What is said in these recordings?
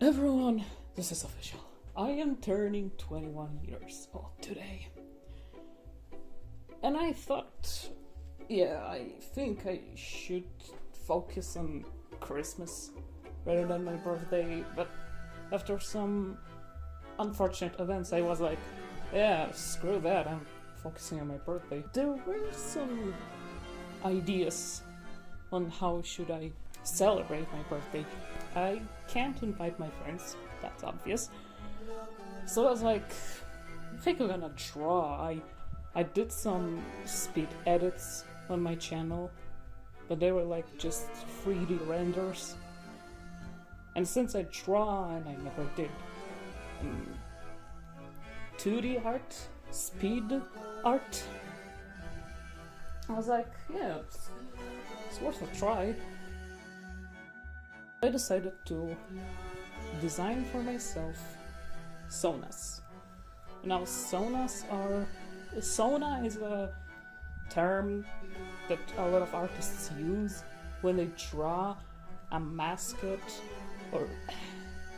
Everyone, this is official. I am turning 21 years old today. And I thought, I think I should focus on Christmas rather than my birthday, but after some unfortunate events I was like, screw that, I'm focusing on my birthday. There were some ideas on how should I celebrate my birthday. I can't invite my friends, that's obvious. So I was like, I think I'm gonna draw. I did some speed edits on my channel, but they were like just 3D renders. And since I draw and I never did 2D art, speed art, I was like, it's worth a try. I decided to design for myself sonas. Now Sona is a term that a lot of artists use when they draw a mascot, or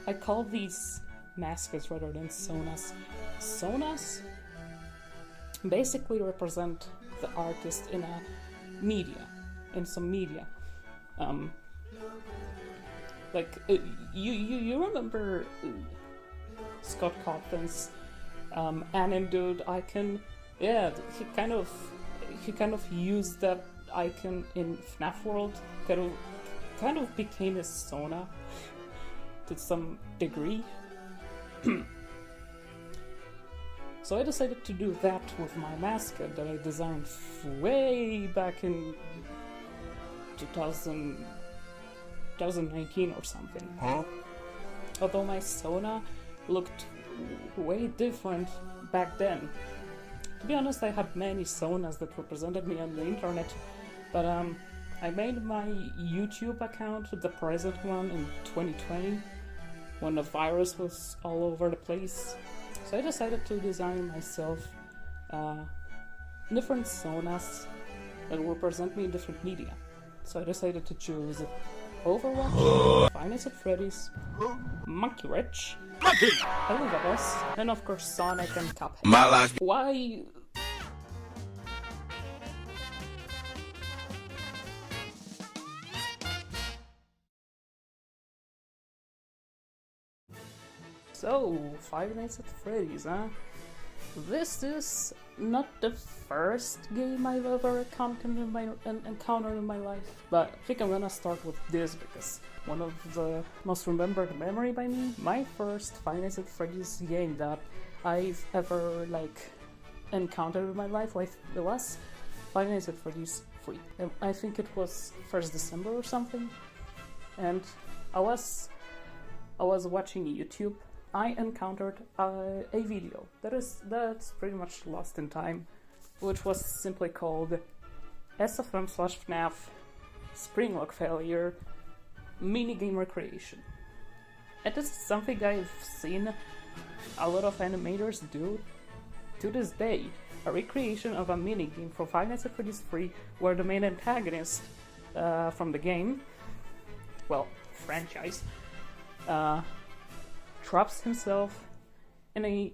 I call these mascots rather than sonas. Sonas basically represent the artist in some media. You remember Scott Cawthon's anime dude icon? Yeah, he kind of used that icon in FNAF World. Kind of became a Sona to some degree. So I decided to do that with my mascot that I designed way back in 2019 or something. Although my Sona looked way different back then. To be honest, I had many Sonas that represented me on the internet, but I made my YouTube account, the present one, in 2020, when the virus was all over the place. So I decided to design myself different Sonas that represent me in different media. So I decided to choose Overwatch, Five Nights at Freddy's, Monkey Rich, Elvis, and of course Sonic and Cuphead. My life. Why? So, Five Nights at Freddy's, huh? This is not the first game I've ever encountered in my life, but I think I'm gonna start with this because one of the most remembered memory by me, my first Five Nights at Freddy's game that I've ever encountered in my life was Five Nights at Freddy's 3. I think it was 1st December or something, and I was watching YouTube. I encountered a video that's pretty much lost in time, which was simply called SFM/FNAF Springlock Failure Minigame Recreation. And this is something I've seen a lot of animators do to this day. A recreation of a minigame from Five Nights at Freddy's 3 where the main antagonist from the game, franchise, traps himself in a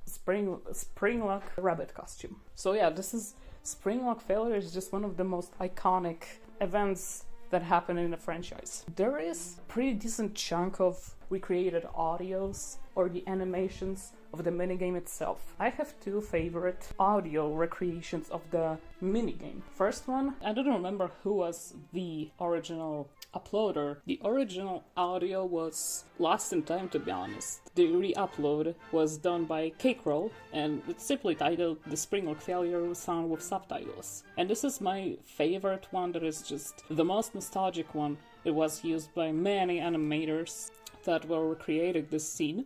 Springlock rabbit costume. So this is Springlock Failure is just one of the most iconic events that happen in the franchise. There is a pretty decent chunk of recreated audios or the animations of the minigame itself. I have two favorite audio recreations of the minigame. First one, I don't remember who was the original uploader. The original audio was lost in time, to be honest. The re-upload was done by Cakeroll, and it's simply titled The Springlock Failure Sound with Subtitles. And this is my favorite one, that is just the most nostalgic one. It was used by many animators that were recreating this scene.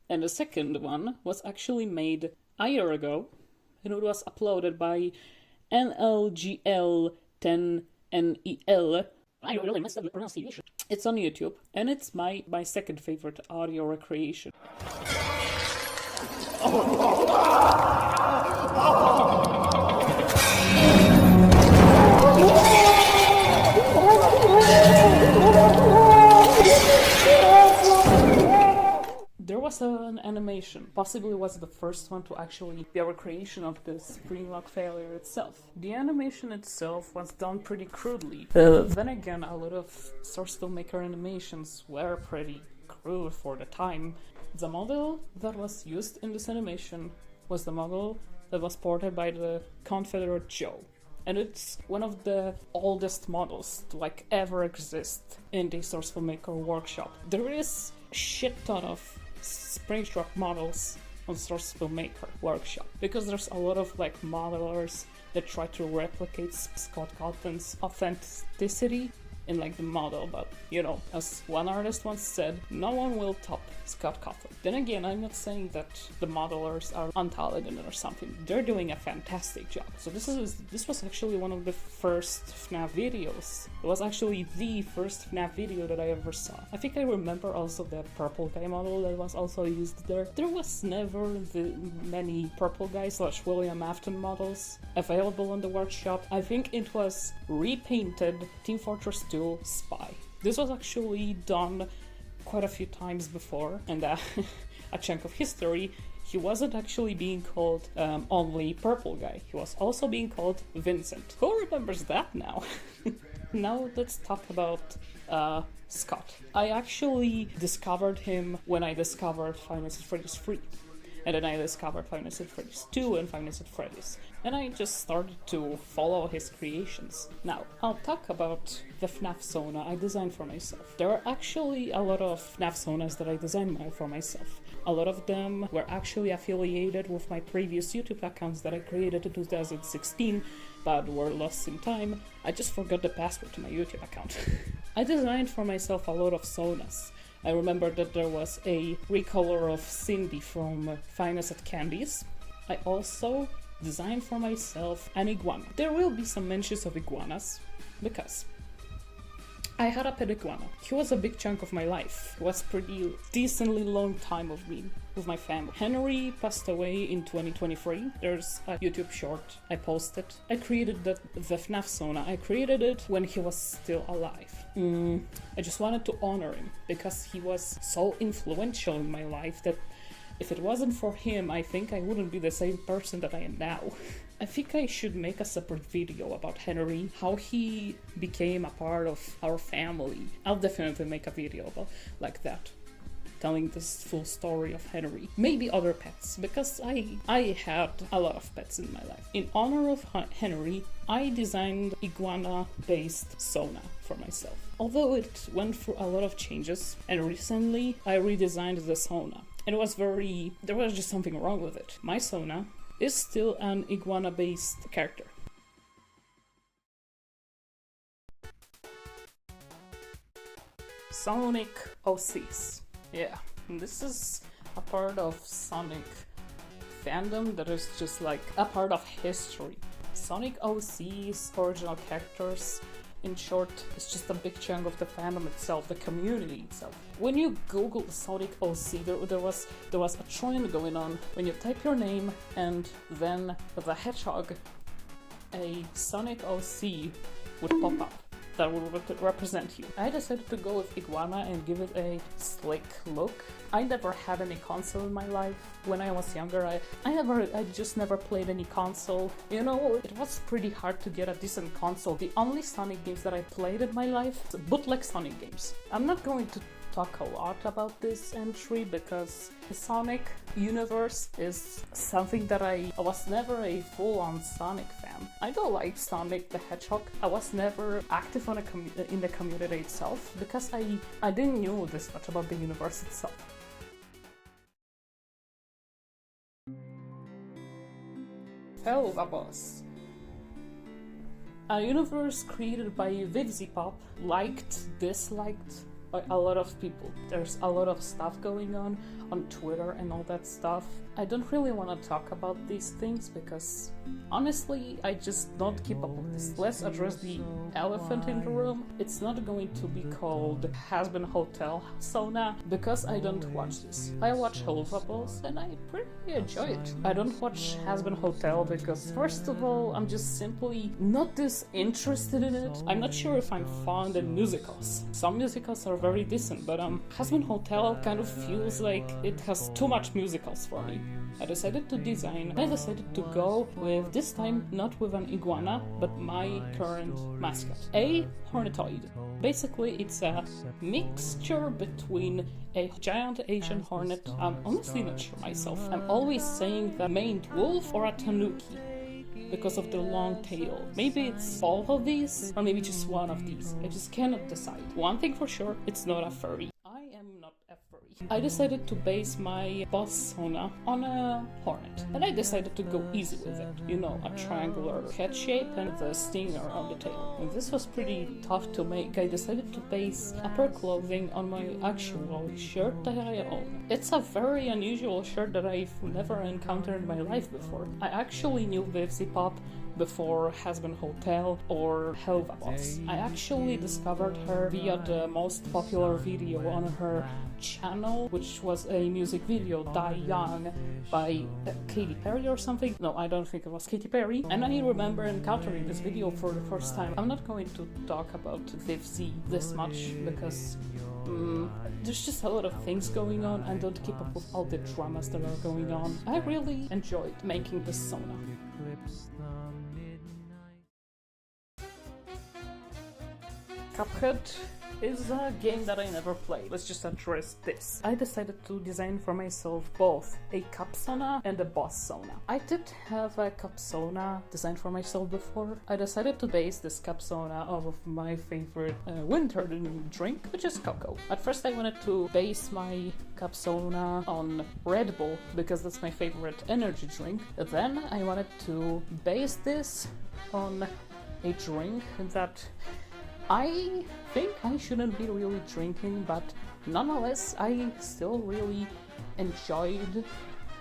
And the second one was actually made a year ago, and it was uploaded by NLGL10NEL. I really messed up the pronunciation. It's on YouTube, and it's my second favorite audio recreation. There was an animation, possibly was the first one to actually be a recreation of the spring lock failure itself. The animation itself was done pretty crudely. Then again, a lot of source filmmaker animations were pretty crude for the time. The model that was used in this animation was the model that was ported by the Confederate Joe. And it's one of the oldest models to like ever exist in the source filmmaker workshop. There is a shit ton of Springtrap models on source filmmaker workshop because there's a lot of like modelers that try to replicate Scott Cawthon's authenticity in like the model, but you know, as one artist once said, no one will top Scott Cawthon. Then again, I'm not saying that the modelers are untalented or something. They're doing a fantastic job. So this was actually one of the first FNAF videos. It was actually the first FNAF video that I ever saw. I think I remember also the purple guy model that was also used there. There was never many purple guy / William Afton models available on the workshop. I think it was repainted Team Fortress 2 Spy. This was actually done quite a few times before, and a chunk of history, he wasn't actually being called only Purple Guy. He was also being called Vincent. Who remembers that now? Now let's talk about Scott. I actually discovered him when I discovered Five Nights at Freddy's 3. And then I discovered Five Nights at Freddy's 2 and Five Nights at Freddy's. And I just started to follow his creations. Now, I'll talk about the FNAF Sona I designed for myself. There are actually a lot of FNAF Sonas that I designed for myself. A lot of them were actually affiliated with my previous YouTube accounts that I created in 2016, but were lost in time. I just forgot the password to my YouTube account. I designed for myself a lot of Sonas. I remember that there was a recolor of Cindy from Finest at Candies. I also designed for myself an iguana. There will be some mentions of iguanas, because I had a pet iguana. He was a big chunk of my life. It was pretty decently long time of me with my family. Henry passed away in 2023. There's a YouTube short I posted. I created the FNAF Sona. I created it when he was still alive. I just wanted to honor him because he was so influential in my life that if it wasn't for him, I think I wouldn't be the same person that I am now. I think I should make a separate video about Henry, how he became a part of our family. I'll definitely make a video about like that, telling this full story of Henry. Maybe other pets, because I had a lot of pets in my life. In honor of Henry, I designed iguana-based Sona for myself. Although it went through a lot of changes, and recently I redesigned the Sona. There was just something wrong with it. My Sona is still an iguana-based character. Sonic OCs. Yeah, this is a part of Sonic fandom that is just like a part of history. Sonic OCs, original characters, in short, it's just a big chunk of the fandom itself, the community itself. When you Google Sonic OC, there was a trend going on. When you type your name and then the hedgehog, a Sonic OC would pop up that would represent you. I decided to go with iguana and give it a slick look. I never had any console in my life. When I was younger, I just never played any console. You know, it was pretty hard to get a decent console. The only Sonic games that I played in my life, bootleg Sonic games. I'm not going to talk a lot about this entry because the Sonic universe is something that I was never a full-on Sonic fan. I don't like Sonic the Hedgehog. I was never active in the community itself because I didn't know this much about the universe itself. Hell of a boss. A universe created by Vivzipop, liked, disliked, by a lot of people. There's a lot of stuff going on Twitter and all that stuff. I don't really want to talk about these things because honestly I just don't keep up with this. Let's address the elephant in the room. It's not going to be called Has-Been Hotel Sauna because I don't watch this. I watch Hovables and I pretty enjoy it. I don't watch Has-Been Hotel because first of all I'm just simply not this interested in it. I'm not sure if I'm fond in musicals. Some musicals are very decent, but Has-Been Hotel kind of feels like it has too much musicals for me. I decided to go with, this time not with an iguana, but my current mascot, a hornetoid. Basically it's a mixture between a giant Asian hornet, I'm honestly not sure myself. I'm always saying the maned wolf or a tanuki because of the long tail. Maybe it's all of these, or maybe just one of these. I just cannot decide. One thing for sure, it's not a furry. I am not a furry. I decided to base my boss sauna on a hornet, and I decided to go easy with it. You know, a triangular head shape and the stinger on the tail. And this was pretty tough to make. I decided to base upper clothing on my actual shirt that I own. It's a very unusual shirt that I've never encountered in my life before. I actually knew Vivzy Pop before Has-Been Hotel or Helva Boss. I actually discovered her via the most popular video on her channel, which was a music video, Die Young, by Katy Perry or something. No, I don't think it was Katy Perry. And I remember encountering this video for the first time. I'm not going to talk about Vivzy this much because there's just a lot of things going on and don't keep up with all the dramas that are going on. I really enjoyed making this sauna. Cuphead is a game that I never played. Let's just address this. I decided to design for myself both a cup sauna and a boss sauna. I did have a cup sauna designed for myself before. I decided to base this cup sauna off of my favorite winter drink, which is cocoa. At first I wanted to base my cup sauna on Red Bull because that's my favorite energy drink. Then I wanted to base this on a drink that I think I shouldn't be really drinking, but nonetheless I still really enjoyed,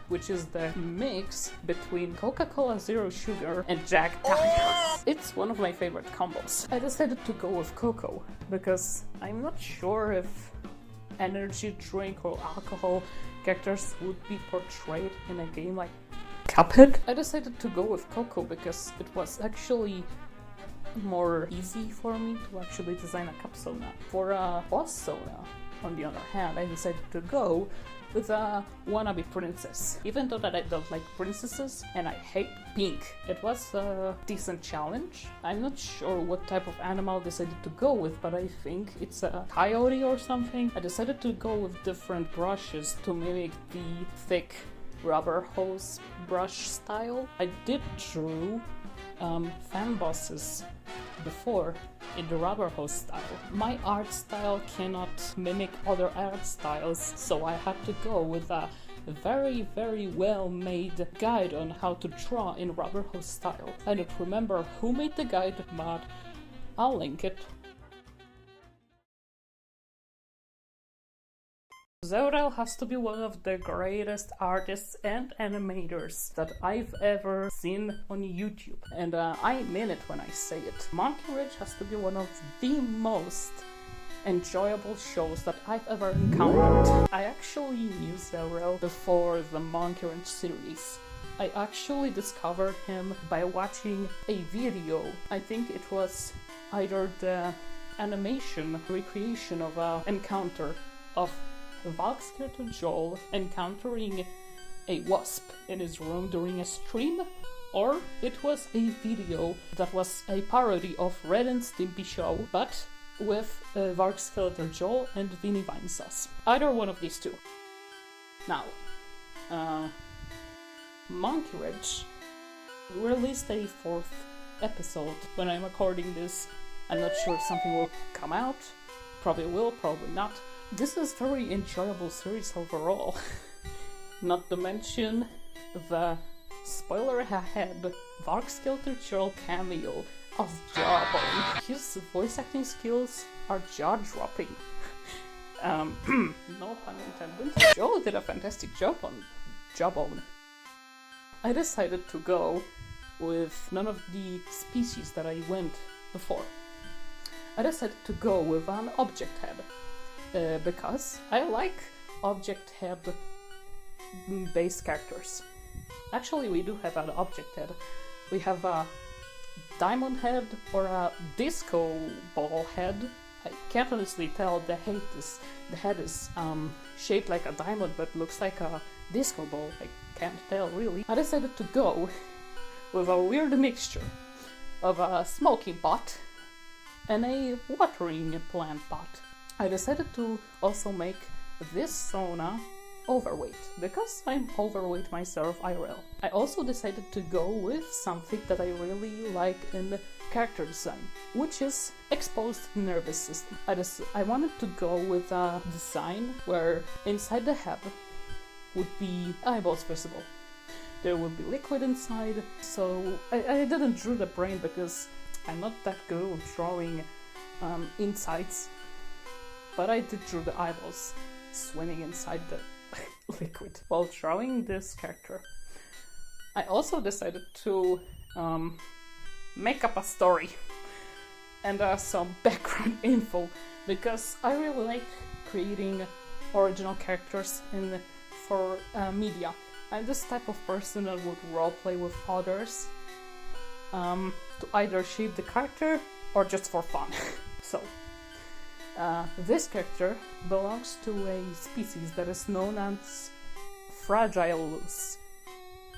which is the mix between Coca-Cola Zero Sugar and Jack Daniels. It's one of my favorite combos. I decided to go with cocoa because I'm not sure if energy drink or alcohol characters would be portrayed in a game like Cuphead. I decided to go with cocoa because it was actually more easy for me to actually design a cup sauna. For a boss sauna, on the other hand, I decided to go with a wannabe princess. Even though that I don't like princesses and I hate pink, it was a decent challenge. I'm not sure what type of animal I decided to go with, but I think it's a coyote or something. I decided to go with different brushes to mimic the thick rubber hose brush style. I did draw fan bosses before in the rubber hose style. My art style cannot mimic other art styles, so I had to go with a very well made guide on how to draw in rubber hose style. I don't remember who made the guide, but I'll link it. Zeurel has to be one of the greatest artists and animators that I've ever seen on YouTube, and I mean it when I say it. Monkey Ridge has to be one of the most enjoyable shows that I've ever encountered. I actually knew Zeurel before the Monkey Ridge series. I actually discovered him by watching a video. I think it was either the animation recreation of an encounter of Valk-Skeletor Joel encountering a wasp in his room during a stream, or it was a video that was a parody of Red and Stimpy show, but with Valk-Skeletor Joel and Vinny Vine Sauce. Either one of these two. Now, Monkey Ridge released a 4th episode. When I'm recording this, I'm not sure if something will come out. Probably will, probably not. This is a very enjoyable series overall. Not to mention the spoiler ahead, Valk-Skeletor Joel cameo of Jawbone. His voice acting skills are jaw-dropping. No pun intended. Joe did a fantastic job on Jawbone. I decided to go with none of the species that I went before. I decided to go with an object head because I like object head based characters. Actually, we do have an object head. We have a diamond head or a disco ball head. I can't honestly tell. The head is shaped like a diamond but looks like a disco ball. I can't tell really. I decided to go with a weird mixture of a smoking pot and a watering plant pot. I decided to also make this sauna overweight because I'm overweight myself IRL. I also decided to go with something that I really like in character design, which is exposed nervous system. I wanted to go with a design where inside the head would be eyeballs visible. There would be liquid inside, so I didn't draw the brain because I'm not that good with drawing insides, but I did draw the eyeballs swimming inside the liquid while drawing this character. I also decided to make up a story and some background info because I really like creating original characters for media. I'm this type of person that would roleplay with others to either shape the character or just for fun. So, this character belongs to a species that is known as Fragilus.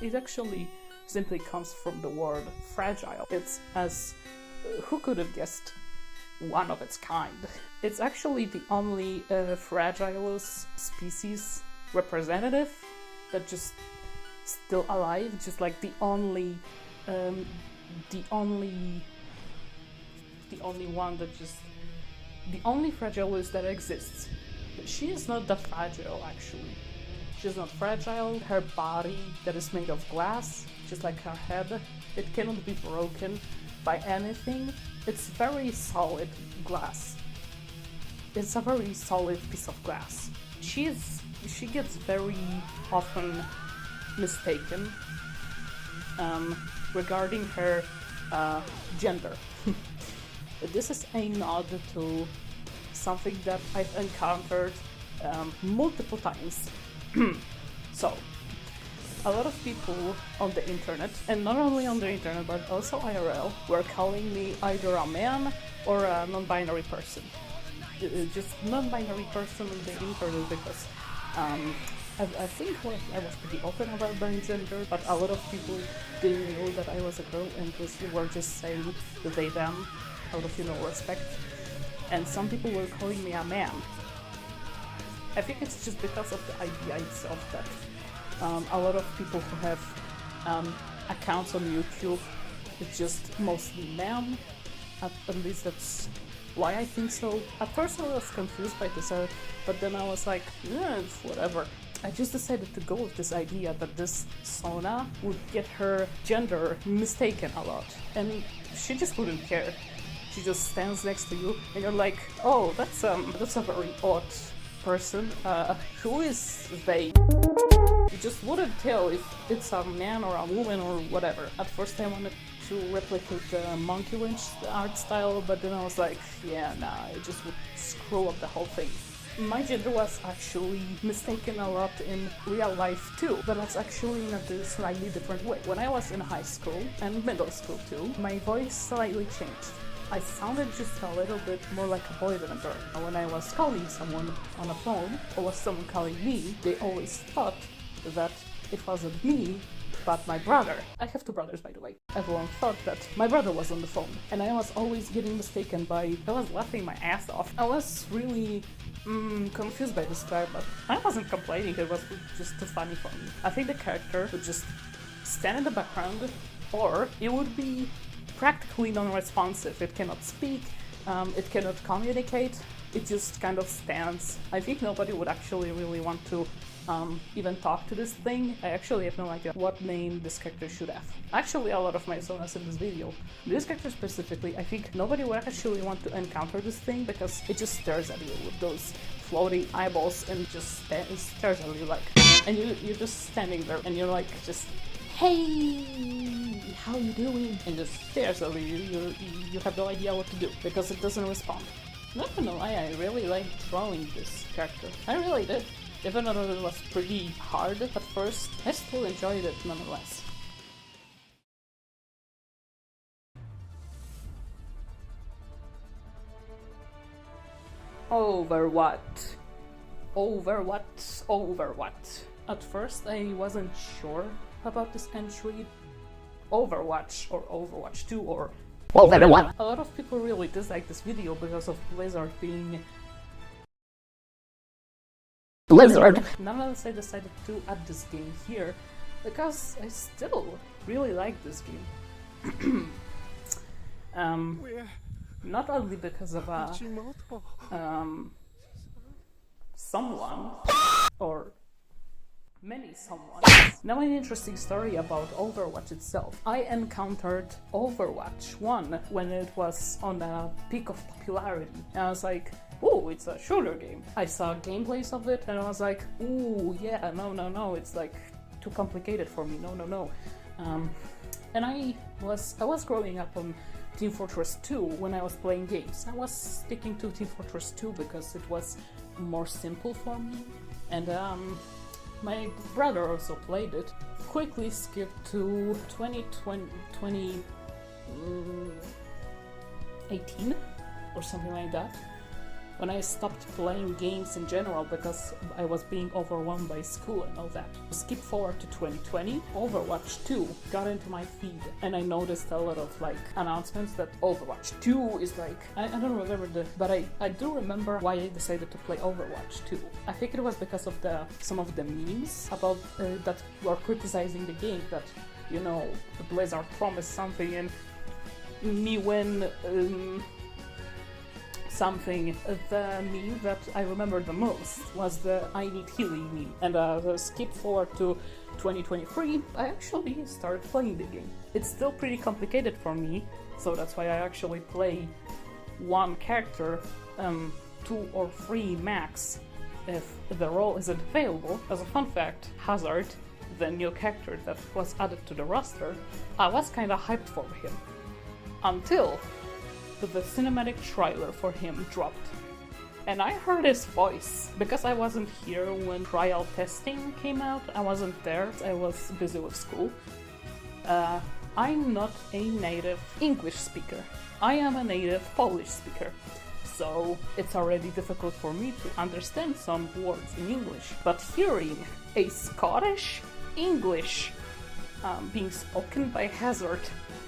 It actually simply comes from the word fragile. It's as, who could have guessed, one of its kind. It's actually the only Fragilus species representative that just still alive, just like the only one that just, the only Fragilus that exists. She is not that fragile actually. She's not fragile. Her body that is made of glass, just like her head, it cannot be broken by anything. It's very solid glass. It's a very solid piece of glass. She gets very often mistaken regarding her gender. This is a nod to something that I've encountered multiple times. So, a lot of people on the internet, and not only on the internet but also IRL, were calling me either a man or a non-binary person. Just non-binary person on the internet because I think I was pretty open about my gender, but a lot of people didn't know that I was a girl and were just saying they them out of respect. And some people were calling me a man. I think it's just because of the idea itself that a lot of people who have accounts on YouTube, it's just mostly men. At least that's why I think so. At first I was confused by this, but then I was like, yeah, whatever. I just decided to go with this idea that this sauna would get her gender mistaken a lot, and she just wouldn't care. She just stands next to you, and you're like, oh, that's a very odd person. Who is they? You just wouldn't tell if it's a man or a woman or whatever. At first I wanted to replicate the Monkey Wrench art style, but then I was like, yeah, nah, it just would screw up the whole thing. My gender was actually mistaken a lot in real life too, but that's actually in a slightly different way. When I was in high school, and middle school too, my voice slightly changed. I sounded just a little bit more like a boy than a girl. When I was calling someone on a phone, or was someone calling me, they always thought that it wasn't me, but my brother. I have two brothers, by the way. Everyone thought that my brother was on the phone, and I was always getting mistaken by... I was laughing my ass off. I was really confused by this fact, but I wasn't complaining, it was just too funny for me. I think the character would just stand in the background, or it would be practically non-responsive. It cannot speak, it cannot communicate, it just kind of stands. I think nobody would actually really want to even talk to this thing. I actually have no idea what name this character should have. Actually, a lot of my sonas in this video. This character specifically, I think nobody would actually want to encounter this thing because it just stares at you with those floating eyeballs and just stares at you like, and you're just standing there and you're like, just, hey, how you doing? And just stares at you. You have no idea what to do because it doesn't respond. Not gonna lie, I really liked drawing this character. I really did. Even though it was pretty hard at first, I still enjoyed it nonetheless. Over what? Over what? Over what? At first I wasn't sure about this entry. Overwatch or Overwatch 2 or Overwatch. A lot of people really dislike this video because of Blizzard being Blizzard. Nonetheless, I decided to add this game here because I still really like this game. Not only because of someone or many someones. Now an interesting story about Overwatch itself. I encountered Overwatch 1 when it was on the peak of popularity. And I was like, ooh, it's a shooter game. I saw gameplays of it and I was like, ooh, yeah, no, it's like too complicated for me, no. And I was growing up on Team Fortress 2 when I was playing games. I was sticking to Team Fortress 2 because it was more simple for me. And my brother also played it. Quickly skipped to 2018 or something like that, when I stopped playing games in general because I was being overwhelmed by school and all that. Skip forward to 2020, Overwatch 2 got into my feed and I noticed a lot of like announcements that Overwatch 2 is like, I don't remember but I do remember why I decided to play Overwatch 2. I think it was because of some of the memes about that were criticizing the game, that, you know, the Blizzard promised something and me when something. The meme that I remember the most was the I need healing meme. And the skip forward to 2023, I actually started playing the game. It's still pretty complicated for me, so that's why I actually play one character, 2 or 3 max if the role isn't available. As a fun fact, Hazard, the new character that was added to the roster, I was kinda hyped for him. Until the cinematic trailer for him dropped. And I heard his voice. Because I wasn't here when trial testing came out, I wasn't there, I was busy with school. I'm not a native English speaker. I am a native Polish speaker. So it's already difficult for me to understand some words in English. But hearing a Scottish English being spoken by Hazard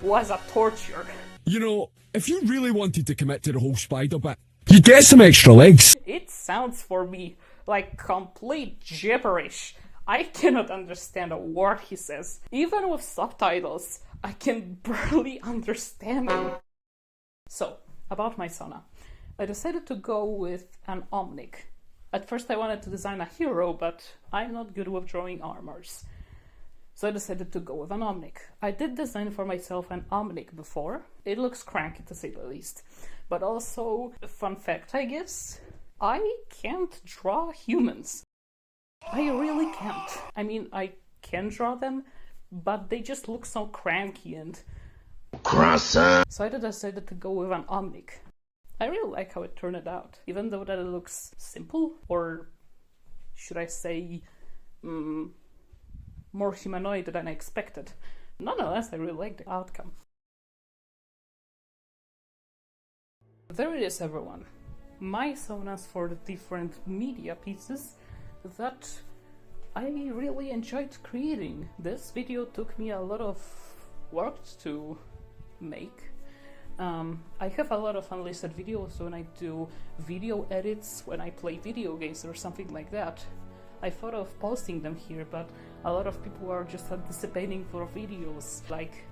was a torture. You know, if you really wanted to commit to the whole spider bit, you'd get some extra legs. It sounds for me like complete gibberish. I cannot understand a word he says. Even with subtitles, I can barely understand him. So, about my Sona. I decided to go with an Omnic. At first I wanted to design a hero, but I'm not good with drawing armors. So I decided to go with an Omnic. I did design for myself an Omnic before. It looks cranky to say the least. But also, fun fact I guess, I can't draw humans. I really can't. I mean, I can draw them, but they just look so cranky and... Croissant! So I decided to go with an Omnic. I really like how it turned out. Even though that it looks simple, or should I say... more humanoid than I expected. Nonetheless, I really like the outcome. There it is, everyone. My sonas for the different media pieces that I really enjoyed creating. This video took me a lot of work to make. I have a lot of unlisted videos when I do video edits, when I play video games or something like that. I thought of posting them here, but a lot of people are just anticipating for videos, like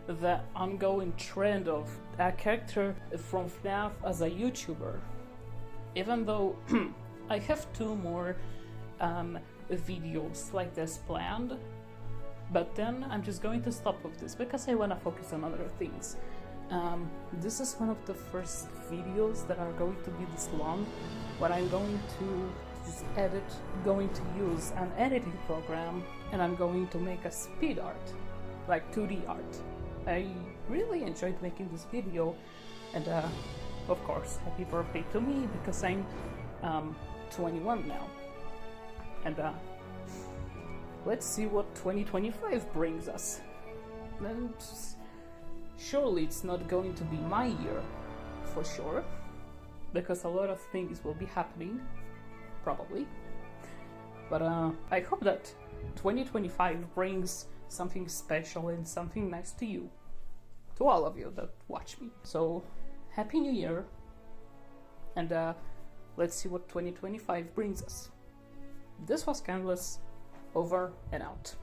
the ongoing trend of a character from FNAF as a YouTuber. Even though I have 2 more videos like this planned, but then I'm just going to stop with this because I want to focus on other things. This is one of the first videos that are going to be this long, but I'm going to just going to use an editing program, and I'm going to make a speed art, like 2D art. I really enjoyed making this video, and of course, happy birthday to me, because I'm 21 now. And let's see what 2025 brings us. And surely it's not going to be my year, for sure, because a lot of things will be happening, probably. But I hope that 2025 brings something special and something nice to you, to all of you that watch me. So, Happy New Year, and let's see what 2025 brings us. This was Canvas, over and out.